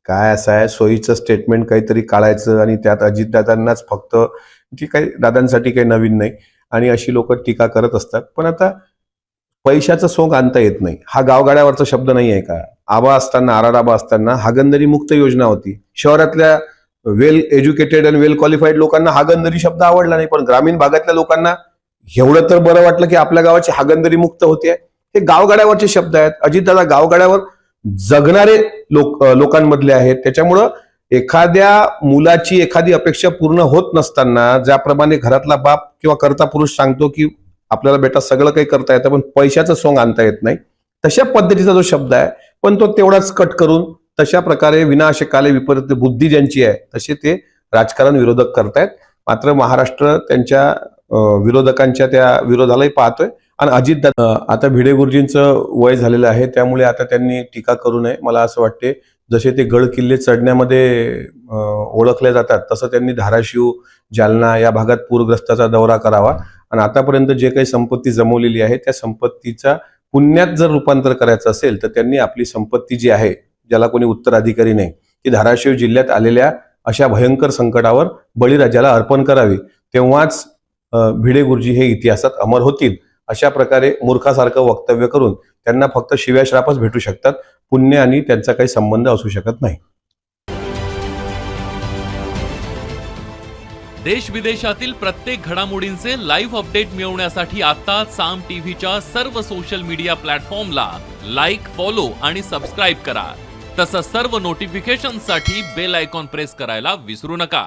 काय असं आहे, सोयीचं स्टेटमेंट काहीतरी काढायचं आणि त्यात अजितदादांनाच फक्त, जी काही दादांसाठी काही नवीन नाही आणि अशी लोक टीका करत असतात. पण आता पैशाचं सोंग आणता येत नाही, हा गावगाड्यावरचा शब्द नाही आहे का? आबा असताना, आराड आबा असताना हागंदरी मुक्त योजना होती. शहरातल्या वेल एज्युकेटेड आणि वेल क्वालिफाईड लोकांना हागंदरी शब्द आवडला नाही, पण ग्रामीण भागातल्या लोकांना एवढं तर बरं वाटलं की आपल्या गावाची हागंदरी मुक्त होते. हे गावगाड्यावरचे शब्द आहेत. अजितदादा गावगाड्यावर जगणारे लोकांमधले आहेत. त्याच्यामुळं एखाद्या मुलाची एखादी अपेक्षा पूर्ण होत नसताना, ज्याप्रमाणे घरातला बाप किंवा कर्ता पुरुष सांगतो की आपल्याला बेटा सगळं काही करता येतं पण पैशाचं सोंग आणता येत नाही, तशा पद्धतीचा जो शब्द आहे, पण तो तेवढाच कट करून तशा प्रकारे विनाशकाले विपरीत बुद्धी ज्यांची आहे तसे ते राजकारण विरोधक करतायत. मात्र महाराष्ट्र त्यांच्या विरोधकांच्या त्या विरोधालाही पाहतोय. आणि अजितदादा आता भिडे गुरुजींचं वय झालेलं आहे, त्यामुळे आता त्यांनी टीका करू नये. मला असं वाटते जसे ते गड किल्ले चढण्यामध्ये ओळखले जातात तसं त्यांनी धाराशिव, जालना या भागात पूरग्रस्ताचा दौरा करावा आणि आतापर्यंत जे काही संपत्ती जमवलेली आहे त्या संपत्तीचा पुण्यात जर रूपांतर करायचं असेल तर त्यांनी आपली संपत्ती जी आहे, ज्याला कोणी उत्तराधिकारी नाही, ती धाराशिव जिल्ह्यात आलेल्या अशा भयंकर संकटावर बळीराजाला अर्पण करावी. तेव्हाच भिडे गुरुजी हे इतिहासात अमर होतील. अशा प्रकारे मूर्खासारखं वक्तव्य करून त्यांना फक्त शिव्याश्रापच भेटू शकतात, पुण्य आणि त्यांचा काही संबंध असू शकत नाही. देश विदेशातील प्रत्येक घडामोडींचे लाईव्ह अपडेट मिळवण्यासाठी आता साम टीव्हीच्या सर्व सोशल मीडिया प्लॅटफॉर्मला लाईक, फॉलो आणि सबस्क्राईब करा. तसंच सर्व नोटिफिकेशनसाठी बेल आयकॉन प्रेस करायला विसरू नका.